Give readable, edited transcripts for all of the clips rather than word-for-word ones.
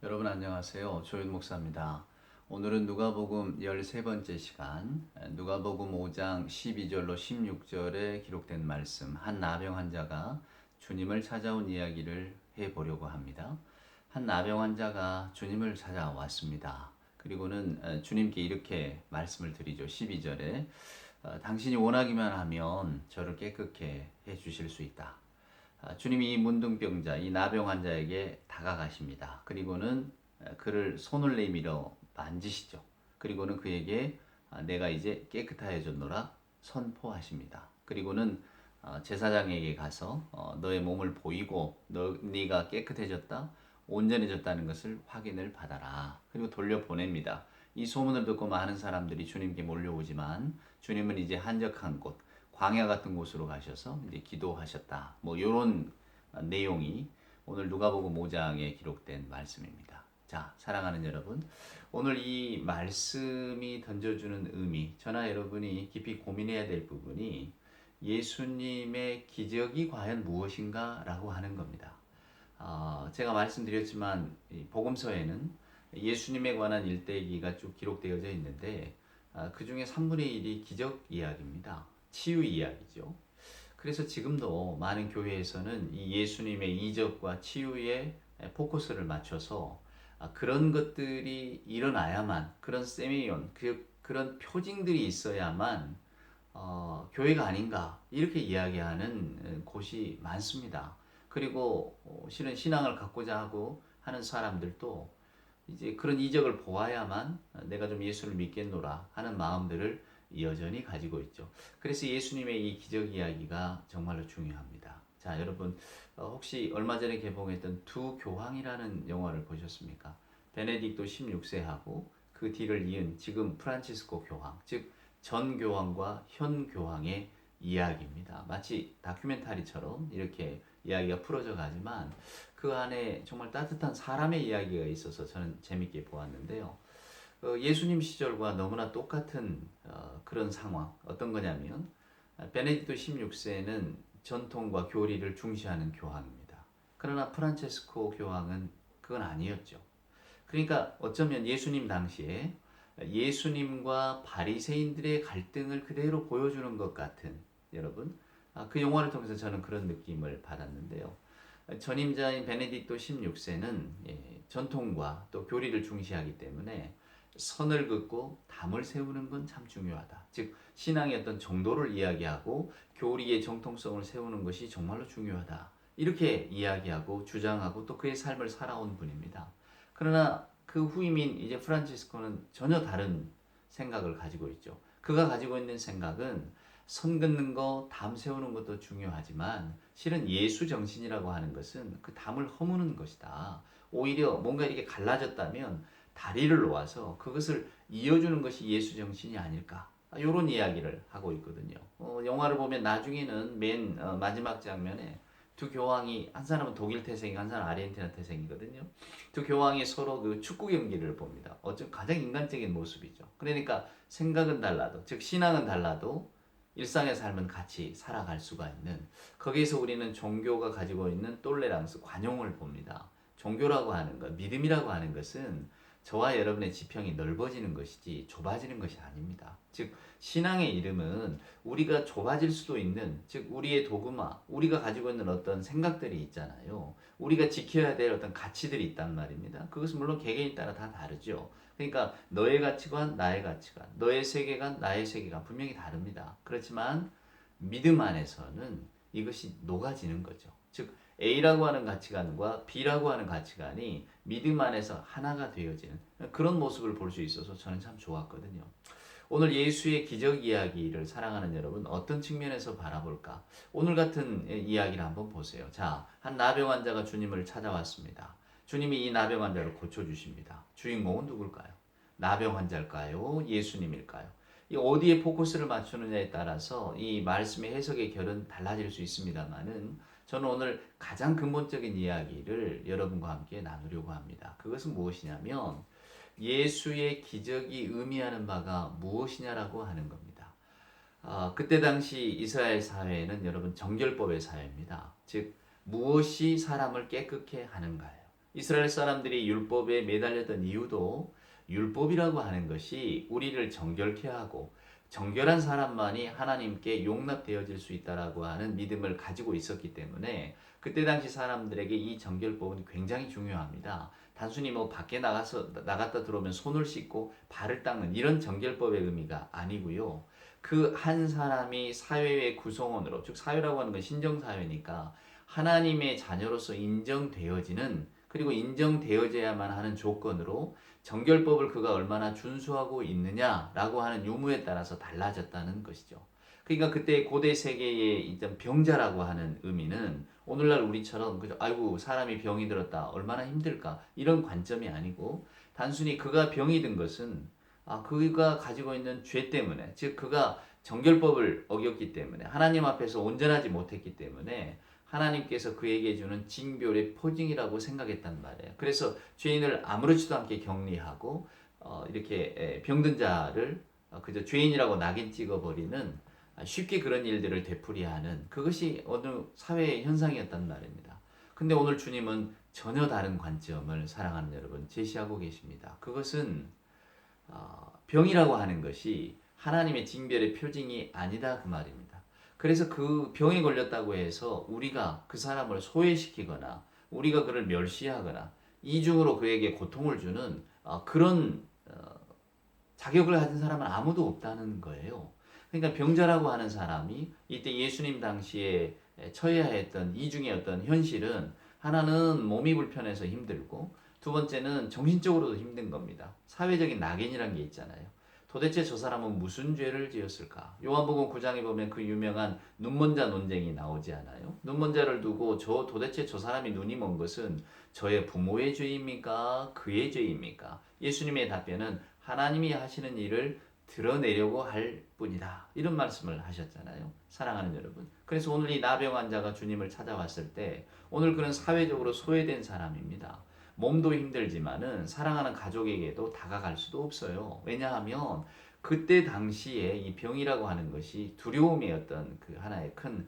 여러분 안녕하세요. 조윤 목사입니다. 오늘은 누가복음 13번째 시간, 누가복음 5장 12절로 16절에 기록된 말씀, 한 나병 환자가 주님을 찾아온 이야기를 해보려고 합니다. 한 나병 환자가 주님을 찾아왔습니다. 그리고는 주님께 이렇게 말씀을 드리죠. 12절에 당신이 원하기만 하면 저를 깨끗게 해주실 수 있다. 주님이 이 문둥병자, 이 나병 환자에게 다가가십니다. 그리고는 그를 손을 내밀어 만지시죠. 그리고는 그에게 내가 이제 깨끗하여졌노라 선포하십니다. 그리고는 제사장에게 가서 너의 몸을 보이고 네가 깨끗해졌다, 온전해졌다는 것을 확인을 받아라. 그리고 돌려보냅니다. 이 소문을 듣고 많은 사람들이 주님께 몰려오지만 주님은 이제 한적한 곳, 광야 같은 곳으로 가셔서 이제 기도하셨다. 뭐 이런 내용이 오늘 누가복음 5장에 기록된 말씀입니다. 자, 사랑하는 여러분, 오늘 이 말씀이 던져주는 의미, 저나 여러분이 깊이 고민해야 될 부분이 예수님의 기적이 과연 무엇인가라고 하는 겁니다. 제가 말씀드렸지만 복음서에는 예수님에 관한 일대기가 쭉 기록되어져 있는데 그 중에 3분의 1이 기적 이야기입니다. 치유 이야기죠. 그래서 지금도 많은 교회에서는 이 예수님의 이적과 치유에 포커스를 맞춰서 그런 것들이 일어나야만, 그런 세미온, 그런 표징들이 있어야만 교회가 아닌가 이렇게 이야기하는 곳이 많습니다. 그리고 실은 신앙을 갖고자 하고 하는 사람들도 이제 그런 이적을 보아야만 내가 좀 예수를 믿겠노라 하는 마음들을 여전히 가지고 있죠. 그래서 예수님의 이 기적 이야기가 정말로 중요합니다. 자, 여러분 혹시 얼마 전에 개봉했던 두 교황이라는 영화를 보셨습니까? 베네딕토 16세하고 그 뒤를 이은 지금 프란치스코 교황, 즉 전 교황과 현 교황의 이야기입니다. 마치 다큐멘터리처럼 이렇게 이야기가 풀어져 가지만 그 안에 정말 따뜻한 사람의 이야기가 있어서 저는 재밌게 보았는데요. 예수님 시절과 너무나 똑같은 그런 상황, 어떤 거냐면 베네딕토 16세는 전통과 교리를 중시하는 교황입니다. 그러나 프란체스코 교황은 그건 아니었죠. 그러니까 어쩌면 예수님 당시에 예수님과 바리새인들의 갈등을 그대로 보여주는 것 같은, 여러분, 그 영화를 통해서 저는 그런 느낌을 받았는데요. 전임자인 베네딕토 16세는 전통과 또 교리를 중시하기 때문에 선을 긋고 담을 세우는 건 참 중요하다. 즉 신앙의 어떤 정도를 이야기하고 교리의 정통성을 세우는 것이 정말로 중요하다. 이렇게 이야기하고 주장하고 또 그의 삶을 살아온 분입니다. 그러나 그 후임인 이제 프란치스코는 전혀 다른 생각을 가지고 있죠. 그가 가지고 있는 생각은 선 긋는 거, 담 세우는 것도 중요하지만 실은 예수 정신이라고 하는 것은 그 담을 허무는 것이다. 오히려 뭔가 이렇게 갈라졌다면 다리를 놓아서 그것을 이어주는 것이 예수 정신이 아닐까. 이런 이야기를 하고 있거든요. 영화를 보면 나중에는 맨 마지막 장면에 두 교황이, 한 사람은 독일 태생이고 한 사람은 아르헨티나 태생이거든요. 두 교황이 서로 그 축구 경기를 봅니다. 어쩜 가장 인간적인 모습이죠. 그러니까 생각은 달라도, 즉 신앙은 달라도 일상의 삶은 같이 살아갈 수가 있는, 거기에서 우리는 종교가 가지고 있는 똘레랑스, 관용을 봅니다. 종교라고 하는 것, 믿음이라고 하는 것은 저와 여러분의 지평이 넓어지는 것이지 좁아지는 것이 아닙니다. 즉 신앙의 이름은 우리가 좁아질 수도 있는, 즉 우리의 도그마, 우리가 가지고 있는 어떤 생각들이 있잖아요. 우리가 지켜야 될 어떤 가치들이 있단 말입니다. 그것은 물론 개개인 따라 다 다르죠. 그러니까 너의 가치관, 나의 가치관, 너의 세계관, 나의 세계관 분명히 다릅니다. 그렇지만 믿음 안에서는 이것이 녹아지는 거죠. 즉 A라고 하는 가치관과 B라고 하는 가치관이 믿음 안에서 하나가 되어지는 그런 모습을 볼 수 있어서 저는 참 좋았거든요. 오늘 예수의 기적 이야기를 사랑하는 여러분 어떤 측면에서 바라볼까? 오늘 같은 이야기를 한번 보세요. 자, 한 나병 환자가 주님을 찾아왔습니다. 주님이 이 나병 환자를 고쳐주십니다. 주인공은 누굴까요? 나병 환자일까요? 예수님일까요? 이 어디에 포커스를 맞추느냐에 따라서 이 말씀의 해석의 결은 달라질 수 있습니다만은 저는 오늘 가장 근본적인 이야기를 여러분과 함께 나누려고 합니다. 그것은 무엇이냐면 예수의 기적이 의미하는 바가 무엇이냐라고 하는 겁니다. 그때 당시 이스라엘 사회는 여러분 정결법의 사회입니다. 즉 무엇이 사람을 깨끗게 하는가예요. 이스라엘 사람들이 율법에 매달렸던 이유도 율법이라고 하는 것이 우리를 정결케 하고 정결한 사람만이 하나님께 용납되어질 수 있다라고 하는 믿음을 가지고 있었기 때문에 그때 당시 사람들에게 이 정결법은 굉장히 중요합니다. 단순히 뭐 밖에 나갔다 들어오면 손을 씻고 발을 닦는 이런 정결법의 의미가 아니고요. 그 한 사람이 사회의 구성원으로, 즉 사회라고 하는 건 신정사회니까 하나님의 자녀로서 인정되어지는, 그리고 인정되어져야만 하는 조건으로 정결법을 그가 얼마나 준수하고 있느냐라고 하는 유무에 따라서 달라졌다는 것이죠. 그러니까 그때 고대 세계의 일단 병자라고 하는 의미는 오늘날 우리처럼 그죠? 아이고 사람이 병이 들었다 얼마나 힘들까 이런 관점이 아니고, 단순히 그가 병이 든 것은 그가 가지고 있는 죄 때문에, 즉 그가 정결법을 어겼기 때문에, 하나님 앞에서 온전하지 못했기 때문에 하나님께서 그에게 주는 징별의 포징이라고 생각했단 말이에요. 그래서 죄인을 아무렇지도 않게 격리하고 이렇게 병든 자를 그저 죄인이라고 낙인 찍어버리는, 쉽게 그런 일들을 되풀이하는, 그것이 어느 사회의 현상이었단 말입니다. 근데 오늘 주님은 전혀 다른 관점을 사랑하는 여러분 제시하고 계십니다. 그것은 병이라고 하는 것이 하나님의 징별의 표징이 아니다 그 말입니다. 그래서 그 병에 걸렸다고 해서 우리가 그 사람을 소외시키거나 우리가 그를 멸시하거나 이중으로 그에게 고통을 주는 그런 자격을 가진 사람은 아무도 없다는 거예요. 그러니까 병자라고 하는 사람이 이때 예수님 당시에 처해야 했던 이중의 어떤 현실은, 하나는 몸이 불편해서 힘들고 두 번째는 정신적으로도 힘든 겁니다. 사회적인 낙인이란 게 있잖아요. 도대체 저 사람은 무슨 죄를 지었을까? 요한복음 9장에 보면 그 유명한 눈먼 자 논쟁이 나오지 않아요? 눈먼 자를 두고 도대체 저 사람이 눈이 먼 것은 저의 부모의 죄입니까? 그의 죄입니까? 예수님의 답변은 하나님이 하시는 일을 드러내려고 할 뿐이다. 이런 말씀을 하셨잖아요. 사랑하는 여러분. 그래서 오늘 이 나병 환자가 주님을 찾아왔을 때 오늘 그는 사회적으로 소외된 사람입니다. 몸도 힘들지만은 사랑하는 가족에게도 다가갈 수도 없어요. 왜냐하면 그때 당시에 이 병이라고 하는 것이 두려움의 어떤 그 하나의 큰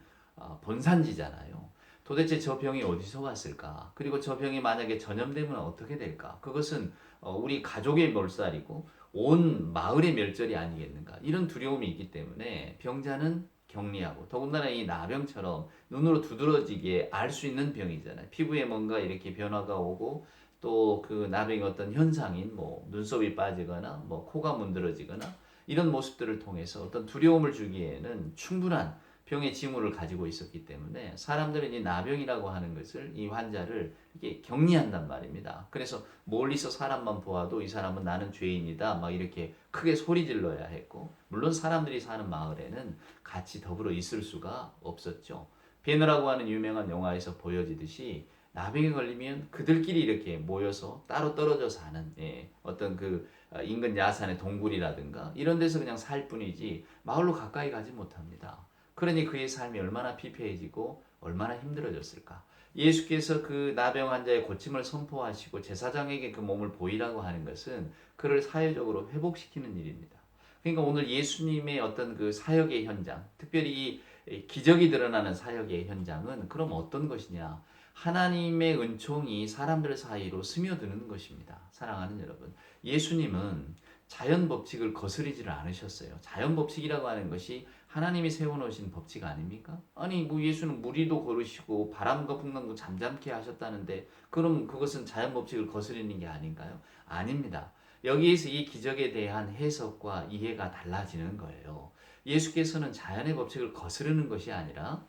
본산지잖아요. 도대체 저 병이 어디서 왔을까? 그리고 저 병이 만약에 전염되면 어떻게 될까? 그것은 우리 가족의 몰살이고 온 마을의 멸절이 아니겠는가? 이런 두려움이 있기 때문에 병자는 격리하고, 더군다나 이 나병처럼 눈으로 두드러지게 알 수 있는 병이잖아요. 피부에 뭔가 이렇게 변화가 오고 또 그 나병의 어떤 현상인 뭐 눈썹이 빠지거나 뭐 코가 문드러지거나 이런 모습들을 통해서 어떤 두려움을 주기에는 충분한 병의 징후를 가지고 있었기 때문에 사람들은 이 나병이라고 하는 것을, 이 환자를 이렇게 격리한단 말입니다. 그래서 멀리서 사람만 보아도 이 사람은 나는 죄인이다 막 이렇게 크게 소리 질러야 했고, 물론 사람들이 사는 마을에는 같이 더불어 있을 수가 없었죠. 베너라고 하는 유명한 영화에서 보여지듯이 나병에 걸리면 그들끼리 이렇게 모여서 따로 떨어져 사는, 어떤 그 인근 야산의 동굴이라든가 이런 데서 그냥 살 뿐이지 마을로 가까이 가지 못합니다. 그러니 그의 삶이 얼마나 피폐해지고 얼마나 힘들어졌을까. 예수께서 그 나병 환자의 고침을 선포하시고 제사장에게 그 몸을 보이라고 하는 것은 그를 사회적으로 회복시키는 일입니다. 그러니까 오늘 예수님의 어떤 그 사역의 현장, 특별히 이 기적이 드러나는 사역의 현장은 그럼 어떤 것이냐? 하나님의 은총이 사람들 사이로 스며드는 것입니다. 사랑하는 여러분, 예수님은 자연 법칙을 거스르지를 않으셨어요. 자연 법칙이라고 하는 것이 하나님이 세워놓으신 법칙 아닙니까? 아니 뭐 예수는 무리도 걸으시고 바람과 풍랑도 잠잠케 하셨다는데 그럼 그것은 자연 법칙을 거스르는 게 아닌가요? 아닙니다. 여기에서 이 기적에 대한 해석과 이해가 달라지는 거예요. 예수께서는 자연의 법칙을 거스르는 것이 아니라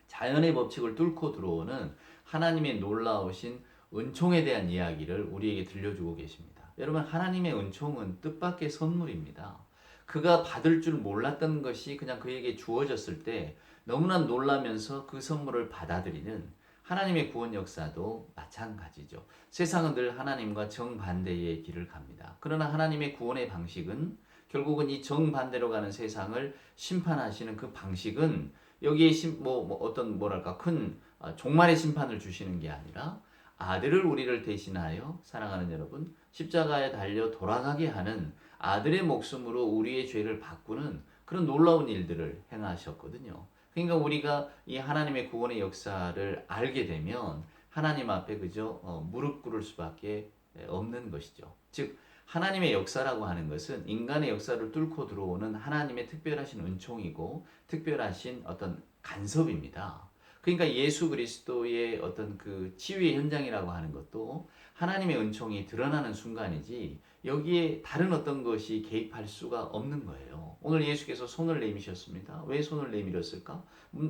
자연의 법칙을 뚫고 들어오는 하나님의 놀라우신 은총에 대한 이야기를 우리에게 들려주고 계십니다. 여러분, 하나님의 은총은 뜻밖의 선물입니다. 그가 받을 줄 몰랐던 것이 그냥 그에게 주어졌을 때 너무나 놀라면서 그 선물을 받아들이는 하나님의 구원 역사도 마찬가지죠. 세상은 늘 하나님과 정반대의 길을 갑니다. 그러나 하나님의 구원의 방식은 결국은 이 정반대로 가는 세상을 심판하시는 그 방식은 여기에 어떤 뭐랄까 큰 종말의 심판을 주시는 게 아니라 아들을 우리를 대신하여, 사랑하는 여러분, 십자가에 달려 돌아가게 하는 아들의 목숨으로 우리의 죄를 바꾸는 그런 놀라운 일들을 행하셨거든요. 그러니까 우리가 이 하나님의 구원의 역사를 알게 되면 하나님 앞에 그저 무릎 꿇을 수밖에 없는 것이죠. 즉 하나님의 역사라고 하는 것은 인간의 역사를 뚫고 들어오는 하나님의 특별하신 은총이고 특별하신 어떤 간섭입니다. 그러니까 예수 그리스도의 어떤 그 치유의 현장이라고 하는 것도 하나님의 은총이 드러나는 순간이지 여기에 다른 어떤 것이 개입할 수가 없는 거예요. 오늘 예수께서 손을 내미셨습니다. 왜 손을 내밀었을까?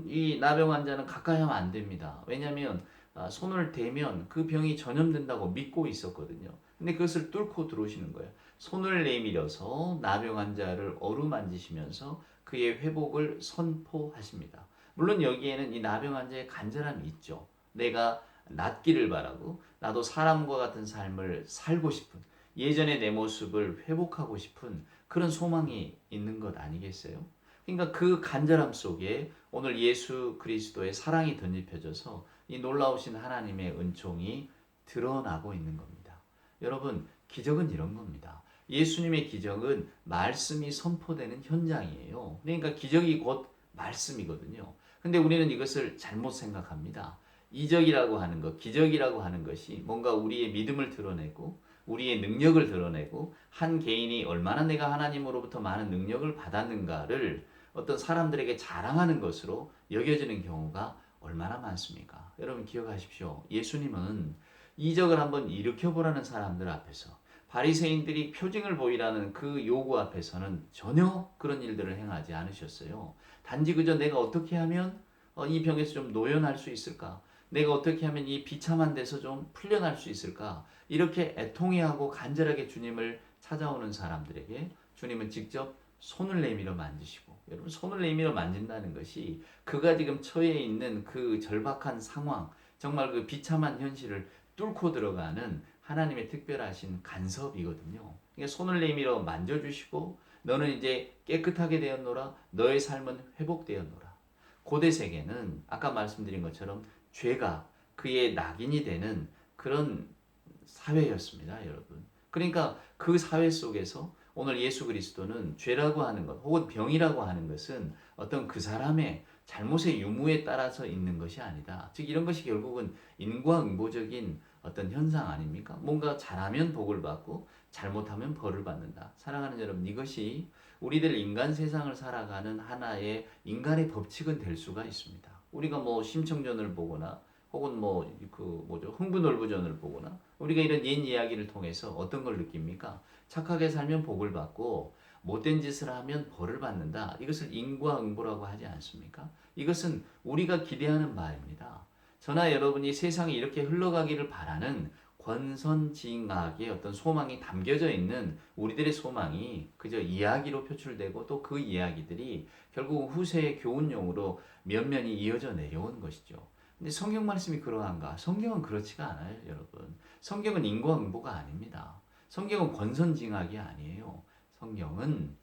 이 나병 환자는 가까이 하면 안 됩니다. 왜냐하면 손을 대면 그 병이 전염된다고 믿고 있었거든요. 근데 그것을 뚫고 들어오시는 거예요. 손을 내밀어서 나병 환자를 어루만지시면서 그의 회복을 선포하십니다. 물론 여기에는 이 나병 환자의 간절함이 있죠. 내가 낫기를 바라고 나도 사람과 같은 삶을 살고 싶은 예전의 내 모습을 회복하고 싶은 그런 소망이 있는 것 아니겠어요? 그러니까 그 간절함 속에 오늘 예수 그리스도의 사랑이 덧입혀져서 이 놀라우신 하나님의 은총이 드러나고 있는 겁니다. 여러분, 기적은 이런 겁니다. 예수님의 기적은 말씀이 선포되는 현장이에요. 그러니까 기적이 곧 말씀이거든요. 근데 우리는 이것을 잘못 생각합니다. 이적이라고 하는 것, 기적이라고 하는 것이 뭔가 우리의 믿음을 드러내고 우리의 능력을 드러내고 한 개인이 얼마나 내가 하나님으로부터 많은 능력을 받았는가를 어떤 사람들에게 자랑하는 것으로 여겨지는 경우가 얼마나 많습니까? 여러분 기억하십시오. 예수님은 이적을 한번 일으켜보라는 사람들 앞에서 바리새인들이 표징을 보이라는 그 요구 앞에서는 전혀 그런 일들을 행하지 않으셨어요. 단지 그저 내가 어떻게 하면 이 병에서 좀 노연할 수 있을까? 내가 어떻게 하면 이 비참한 데서 좀 풀려날 수 있을까? 이렇게 애통해하고 간절하게 주님을 찾아오는 사람들에게 주님은 직접 손을 내밀어 만지시고, 여러분 손을 내밀어 만진다는 것이 그가 지금 처해 있는 그 절박한 상황, 정말 그 비참한 현실을 뚫고 들어가는 하나님의 특별하신 간섭이거든요. 그러니까 손을 내밀어 만져주시고 너는 이제 깨끗하게 되었노라, 너의 삶은 회복되었노라. 고대 세계는 아까 말씀드린 것처럼 죄가 그의 낙인이 되는 그런 사회였습니다, 여러분. 그러니까 그 사회 속에서 오늘 예수 그리스도는 죄라고 하는 것, 혹은 병이라고 하는 것은 어떤 그 사람의 잘못의 유무에 따라서 있는 것이 아니다. 즉 이런 것이 결국은 인과응보적인 어떤 현상 아닙니까? 뭔가 잘하면 복을 받고 잘못하면 벌을 받는다. 사랑하는 여러분, 이것이 우리들 인간 세상을 살아가는 하나의 인간의 법칙은 될 수가 있습니다. 우리가 뭐 심청전을 보거나 혹은 뭐 그 뭐죠 흥부놀부전을 보거나 우리가 이런 옛 이야기를 통해서 어떤 걸 느낍니까? 착하게 살면 복을 받고 못된 짓을 하면 벌을 받는다. 이것을 인과응보라고 하지 않습니까? 이것은 우리가 기대하는 바입니다. 저나 여러분이 세상이 이렇게 흘러가기를 바라는 권선징악의 어떤 소망이 담겨져 있는 우리들의 소망이 그저 이야기로 표출되고 또 그 이야기들이 결국 후세의 교훈용으로 면면이 이어져 내려온 것이죠. 근데 성경 말씀이 그러한가? 성경은 그렇지가 않아요, 여러분. 성경은 인과응보가 아닙니다. 성경은 권선징악이 아니에요. 성경은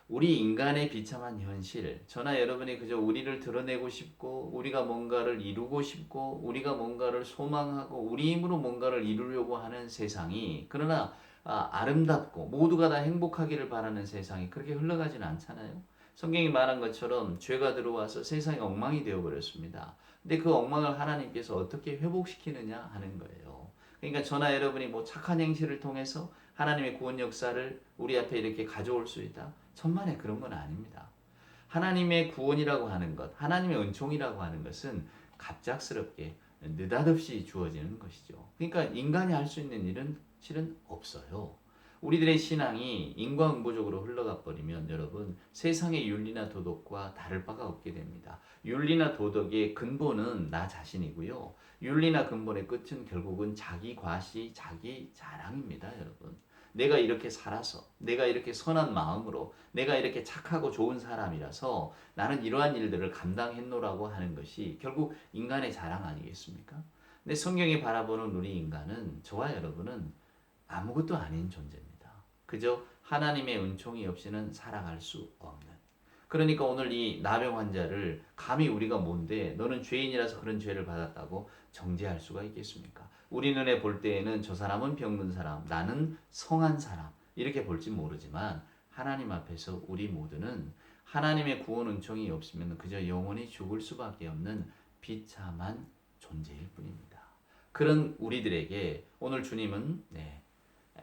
우리 인간의 비참한 현실, 저나 여러분이 그저 우리를 드러내고 싶고, 우리가 뭔가를 이루고 싶고, 우리가 뭔가를 소망하고, 우리 힘으로 뭔가를 이루려고 하는 세상이, 그러나 아름답고 모두가 다 행복하기를 바라는 세상이 그렇게 흘러가지는 않잖아요. 성경이 말한 것처럼 죄가 들어와서 세상이 엉망이 되어버렸습니다. 근데 그 엉망을 하나님께서 어떻게 회복시키느냐 하는 거예요. 그러니까 저나 여러분이 뭐 착한 행실을 통해서 하나님의 구원 역사를 우리 앞에 이렇게 가져올 수 있다. 천만에 그런 건 아닙니다. 하나님의 구원이라고 하는 것, 하나님의 은총이라고 하는 것은 갑작스럽게 느닷없이 주어지는 것이죠. 그러니까 인간이 할 수 있는 일은 실은 없어요. 우리들의 신앙이 인과응보적으로 흘러가 버리면 여러분 세상의 윤리나 도덕과 다를 바가 없게 됩니다. 윤리나 도덕의 근본은 나 자신이고요. 윤리나 근본의 끝은 결국은 자기 과시, 자기 자랑입니다, 여러분. 내가 이렇게 살아서, 내가 이렇게 선한 마음으로, 내가 이렇게 착하고 좋은 사람이라서 나는 이러한 일들을 감당했노라고 하는 것이 결국 인간의 자랑 아니겠습니까? 근데 성경이 바라보는 우리 인간은, 저와 여러분은 아무것도 아닌 존재입니다. 그저 하나님의 은총이 없이는 살아갈 수 없는. 그러니까 오늘 이 나병 환자를 감히 우리가 뭔데 너는 죄인이라서 그런 죄를 받았다고 정죄할 수가 있겠습니까? 우리 눈에 볼 때에는 저 사람은 병든 사람, 나는 성한 사람 이렇게 볼지 모르지만 하나님 앞에서 우리 모두는 하나님의 구원 은총이 없으면 그저 영원히 죽을 수밖에 없는 비참한 존재일 뿐입니다. 그런 우리들에게 오늘 주님은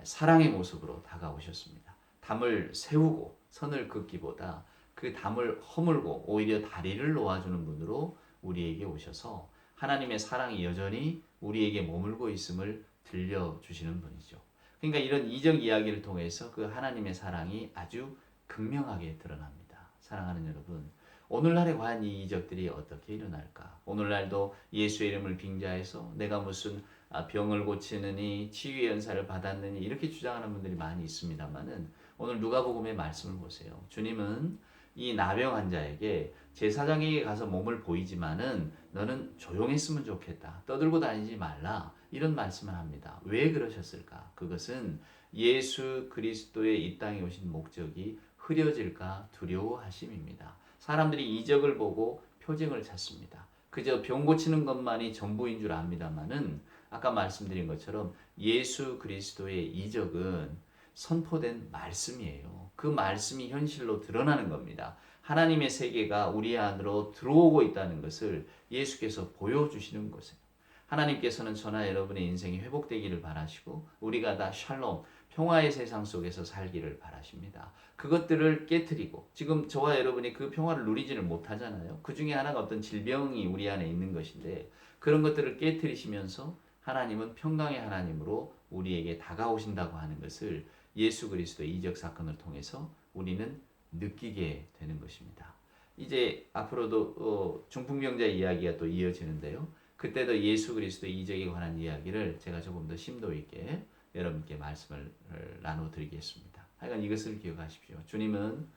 사랑의 모습으로 다가오셨습니다. 담을 세우고 선을 긋기보다 그 담을 허물고 오히려 다리를 놓아주는 분으로 우리에게 오셔서 하나님의 사랑이 여전히 우리에게 머물고 있음을 들려주시는 분이죠. 그러니까 이런 이적 이야기를 통해서 그 하나님의 사랑이 아주 극명하게 드러납니다. 사랑하는 여러분, 오늘날에 과연 이 이적들이 어떻게 일어날까? 오늘날도 예수의 이름을 빙자해서 내가 무슨 병을 고치느니 치유의 연사를 받았느니 이렇게 주장하는 분들이 많이 있습니다만은 오늘 누가복음의 말씀을 보세요. 주님은 이 나병 환자에게 제사장에게 가서 몸을 보이지만은 너는 조용했으면 좋겠다. 떠들고 다니지 말라. 이런 말씀을 합니다. 왜 그러셨을까? 그것은 예수 그리스도의 이 땅에 오신 목적이 흐려질까 두려워하심입니다. 사람들이 이적을 보고 표징을 찾습니다. 그저 병 고치는 것만이 전부인 줄 압니다만은 아까 말씀드린 것처럼 예수 그리스도의 이적은 선포된 말씀이에요. 그 말씀이 현실로 드러나는 겁니다. 하나님의 세계가 우리 안으로 들어오고 있다는 것을 예수께서 보여주시는 것이에요. 하나님께서는 저나 여러분의 인생이 회복되기를 바라시고 우리가 다 샬롬, 평화의 세상 속에서 살기를 바라십니다. 그것들을 깨트리고 지금 저와 여러분이 그 평화를 누리지를 못하잖아요. 그 중에 하나가 어떤 질병이 우리 안에 있는 것인데 그런 것들을 깨트리시면서 하나님은 평강의 하나님으로 우리에게 다가오신다고 하는 것을 예수 그리스도의 이적 사건을 통해서 우리는 느끼게 되는 것입니다. 이제 앞으로도 중풍병자 이야기가 또 이어지는데요. 그때도 예수 그리스도의 이적에 관한 이야기를 제가 조금 더 심도 있게 여러분께 말씀을 나눠드리겠습니다. 하여간 이것을 기억하십시오. 주님은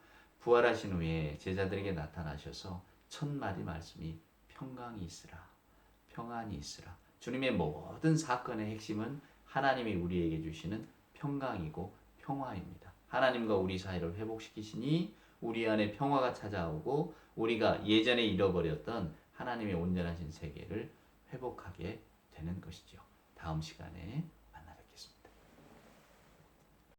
부활하신 후에 제자들에게 나타나셔서 첫 마디 말씀이 평강이 있으라, 평안이 있으라. 주님의 모든 사건의 핵심은 하나님이 우리에게 주시는 평강이고 평화입니다. 하나님과 우리 사이를 회복시키시니 우리 안에 평화가 찾아오고 우리가 예전에 잃어버렸던 하나님의 온전하신 세계를 회복하게 되는 것이죠. 다음 시간에